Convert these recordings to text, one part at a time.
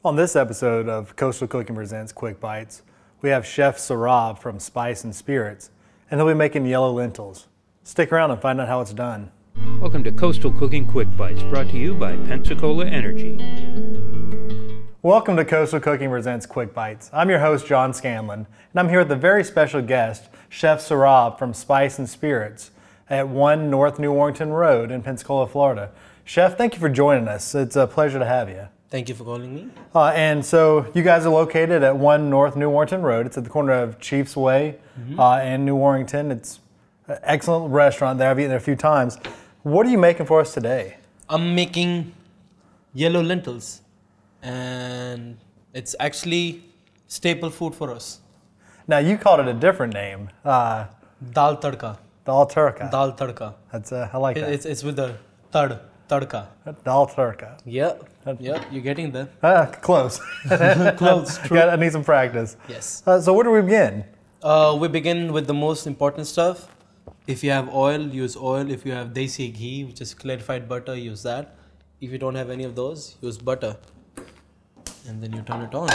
On this episode of Coastal Cooking Presents Quick Bites, we have Chef Saurabh from Spice and Spirits, and he'll be making yellow lentils. Stick around and find out how it's done. Welcome to Coastal Cooking Quick Bites, brought to you by Pensacola Energy. Welcome to Coastal Cooking Presents Quick Bites. I'm your host, John Scanlon, and I'm here with a very special guest, Chef Saurabh from Spice and Spirits at 1 North New Warrington Road in Pensacola, Florida. Chef, thank you for joining us. It's a pleasure to have you. Thank you for calling me. And so you guys are located at 1 North New Warrington Road. It's at the corner of Chiefs Way and New Warrington. It's an excellent restaurant there. I've eaten there a few times. What are you making for us today? I'm making yellow lentils, and it's actually staple food for us. Now you called it a different name. Dal tadka. Dal Turka. Dal tadka. That's I like that. It's with the tadka. Dal Turka. Yeah, you're getting there. Close. Close, true. I need some practice. Yes. So where do we begin? We begin with the most important stuff. If you have oil, use oil. If you have desi ghee, which is clarified butter, use that. If you don't have any of those, use butter. And then you turn it on.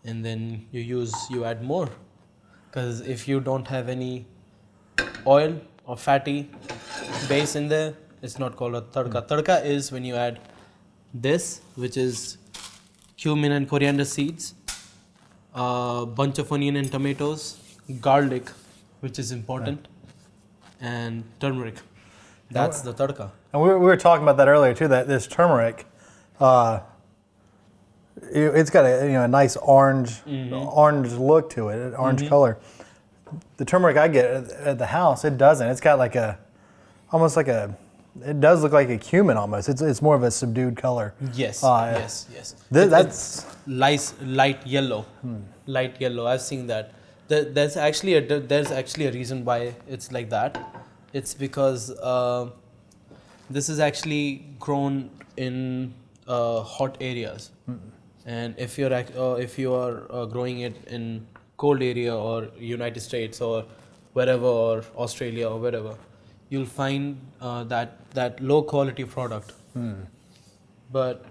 And then you add more. Because if you don't have any oil or fatty base in there, it's not called a tadka. Tadka is when you add this, which is cumin and coriander seeds, a bunch of onion and tomatoes, garlic, which is important, and turmeric. That's the tadka. And we were talking about that earlier too. That this turmeric, it's got a nice orange look to it, an orange color. The turmeric I get at the house, it doesn't. It's got like it does look like a cumin almost. It's more of a subdued color. Yes, yes. That's light yellow. Light yellow. I've seen that. There's actually a reason why it's like that. It's because this is actually grown in hot areas, and if you are growing it in cold area or United States or wherever, or Australia or wherever, you'll find that low quality product. But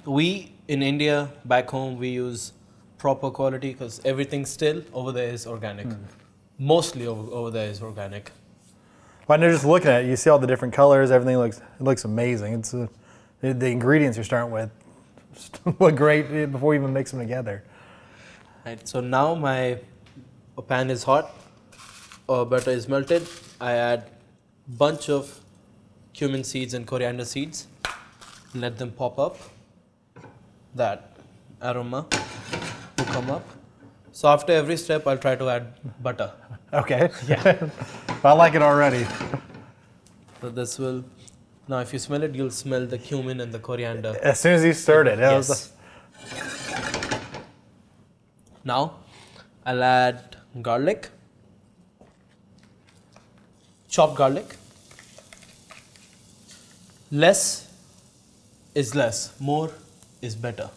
we in India, back home, we use proper quality because everything still over there is organic. Mostly over there is organic. When you're just looking at it, you see all the different colors. Everything looks amazing. It's the ingredients you're starting with look great before you even mix them together. Right. So now my pan is hot. Butter is melted. I add bunch of cumin seeds and coriander seeds. Let them pop up. That aroma will come up. So after every step, I'll try to add butter. Okay. Yeah. I like it already. So this will, now if you smell it, you'll smell the cumin and the coriander. As soon as you stirred it. Yes. Now I'll add garlic. Chopped garlic. Less is less, more is better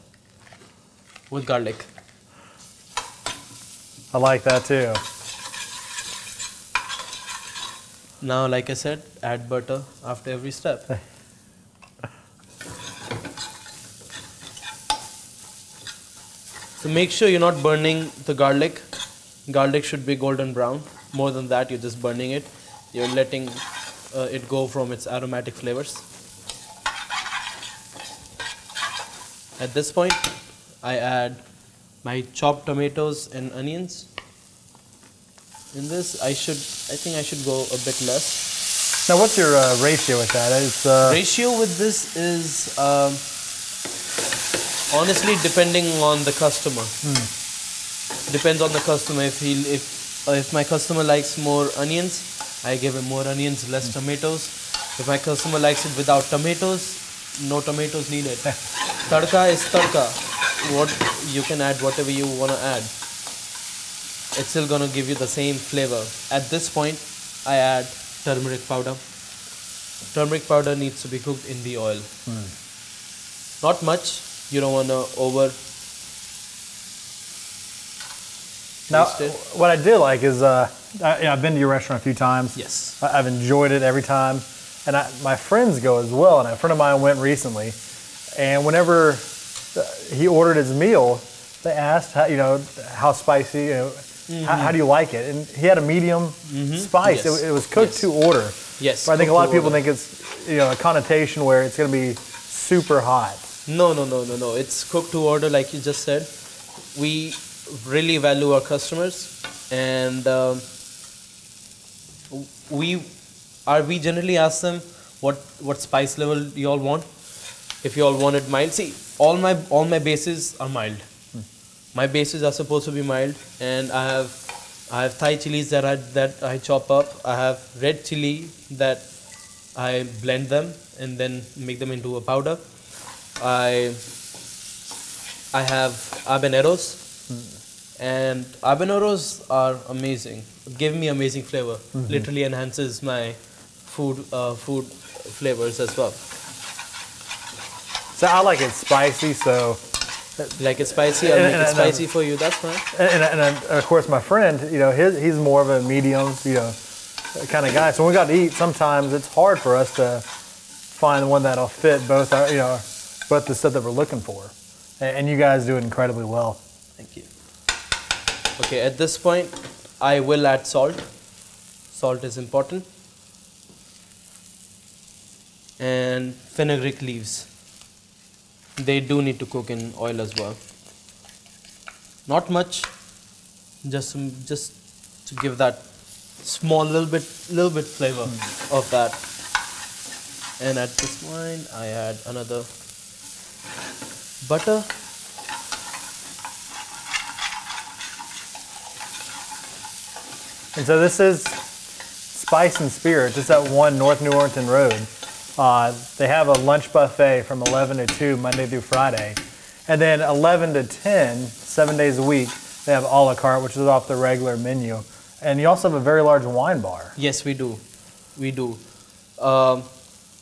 with garlic. I like that too. Now, like I said, add butter after every step. So make sure you're not burning the garlic. Garlic should be golden brown. More than that, you're just burning it. You're letting it go from its aromatic flavors. At this point, I add my chopped tomatoes and onions. In this, I think I should go a bit less. Now, what's your ratio with that? Ratio with this is honestly depending on the customer. Depends on the customer. If my customer likes more onions, I give him more onions, less tomatoes. If my customer likes it without tomatoes, no tomatoes needed. Tadka is tadka. You can add whatever you want to add. It's still going to give you the same flavor. At this point, I add turmeric powder. Turmeric powder needs to be cooked in the oil. Not much. You don't want to over. Now, what I do like is, I've been to your restaurant a few times. Yes. I've enjoyed it every time. And my friends go as well, and a friend of mine went recently. And whenever he ordered his meal, they asked, how spicy, how do you like it? And he had a medium spice. Yes. It was cooked to order. Yes. But I think a lot of people think it's, a connotation where it's going to be super hot. No. It's cooked to order, like you just said. We really value our customers, and we generally ask them what spice level you all want. If you all want it mild, see, all my bases are mild. My bases are supposed to be mild, and I have Thai chilies that I chop up. I have red chili that I blend them and then make them into a powder. I have habaneros, and habaneros are amazing. Give me amazing flavor. Literally enhances my food flavors as well. So I like it spicy, so. Like it's spicy, I'll make it spicy for you, that's fine. And of course my friend, he's more of a medium, kind of guy. So when we got to eat, sometimes it's hard for us to find one that'll fit both both the stuff that we're looking for. And you guys do it incredibly well. Thank you. Okay, at this point, I will add salt. Salt is important. And fenugreek leaves. They do need to cook in oil as well. Not much, just to give that small little bit flavor of that. And at this point, I add another butter. And so this is Spice and Spirits. It's at 1 North New Orleans Road. They have a lunch buffet from 11 to 2 Monday through Friday. And then 11 to 10, 7 days a week, they have a la carte, which is off the regular menu. And you also have a very large wine bar. Yes, we do. We do.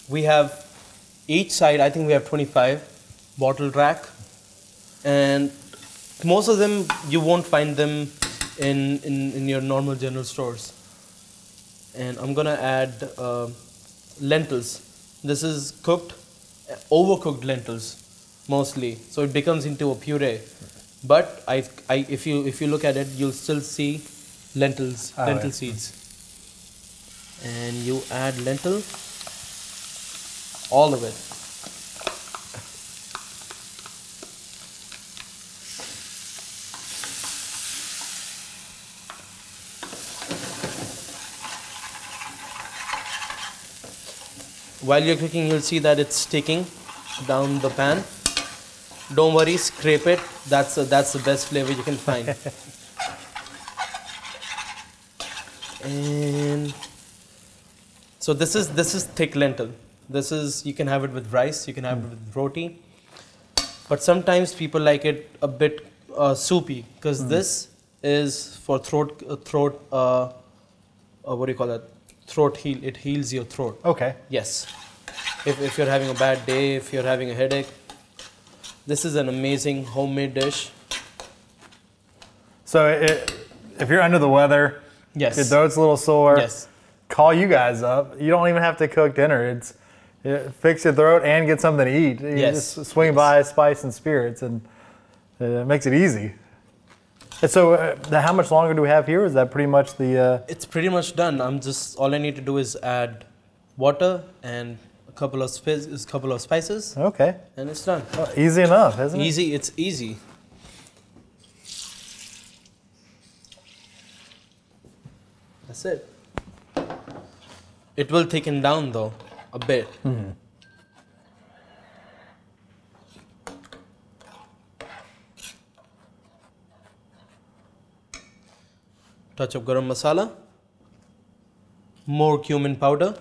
We have each side, I think we have 25 bottle rack. And most of them, you won't find them in your normal general stores. And I'm going to add lentils. This is cooked, overcooked lentils, mostly. So it becomes into a puree. But if you look at it, you'll still see lentil seeds. And you add lentil, all of it. While you're cooking, you'll see that it's sticking down the pan. Don't worry, scrape it. That's the best flavor you can find. And so this is thick lentil. You can have it with rice, you can have it with roti. But sometimes people like it a bit soupy, because this is for throat. What do you call that? Throat heal. It heals your throat. Okay. Yes. If you're having a bad day, if you're having a headache, this is an amazing homemade dish. So if you're under the weather, yes, your throat's a little sore, yes, call you guys up. You don't even have to cook dinner. Fix your throat and get something to eat. You just swing by Spice and Spirits, and it makes it easy. And so how much longer do we have here? Is that pretty much the... It's pretty much done. All I need to do is add water and a couple of spices. Okay. And it's done. Oh, easy enough, isn't it? Easy, it's easy. That's it. It will thicken down though, a bit. Mm-hmm. Touch of garam masala, more cumin powder,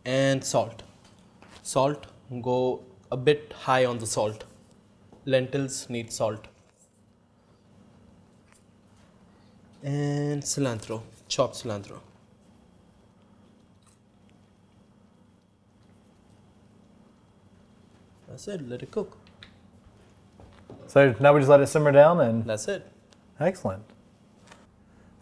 and salt. Salt, go a bit high on the salt. Lentils need salt. And cilantro, chopped cilantro. That's it, let it cook. So now we just let it simmer down and... That's it. Excellent.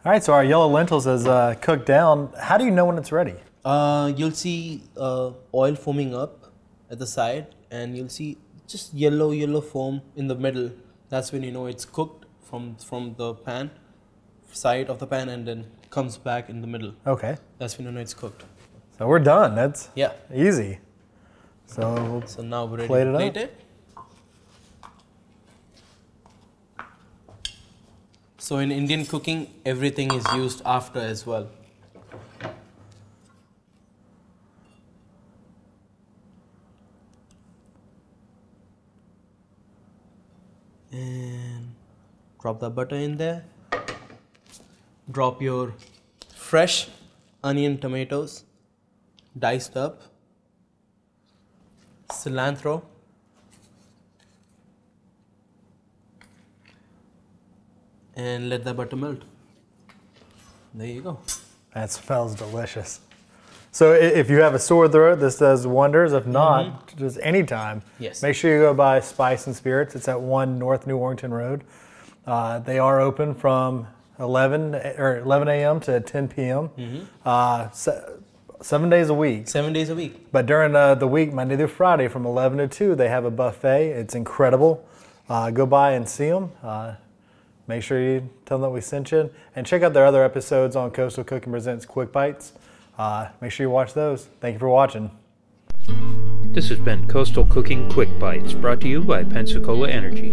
All right, so our yellow lentils is cooked down. How do you know when it's ready? You'll see oil foaming up at the side, and you'll see just yellow foam in the middle. That's when you know it's cooked from the pan, side of the pan, and then comes back in the middle. Okay. That's when you know it's cooked. So we're done. That's Yeah. easy. So now we're ready plate to it plate up. it. So in Indian cooking, everything is used after as well. And drop the butter in there. Drop your fresh onion, tomatoes, diced up, cilantro, and let the butter melt. There you go. that smells delicious. So if you have a sore throat, this does wonders. If not, just anytime. Yes. Make sure you go by Spice and Spirits. It's at 1 North New Warrington Road. They are open from 11 a.m. to 10 p.m. 7 days a week. 7 days a week. But during the week, Monday through Friday, from 11 to 2, they have a buffet. It's incredible. Go by and see them. Make sure you tell them that we sent you. And check out their other episodes on Coastal Cooking Presents Quick Bites. Make sure you watch those. Thank you for watching. This has been Coastal Cooking Quick Bites, brought to you by Pensacola Energy.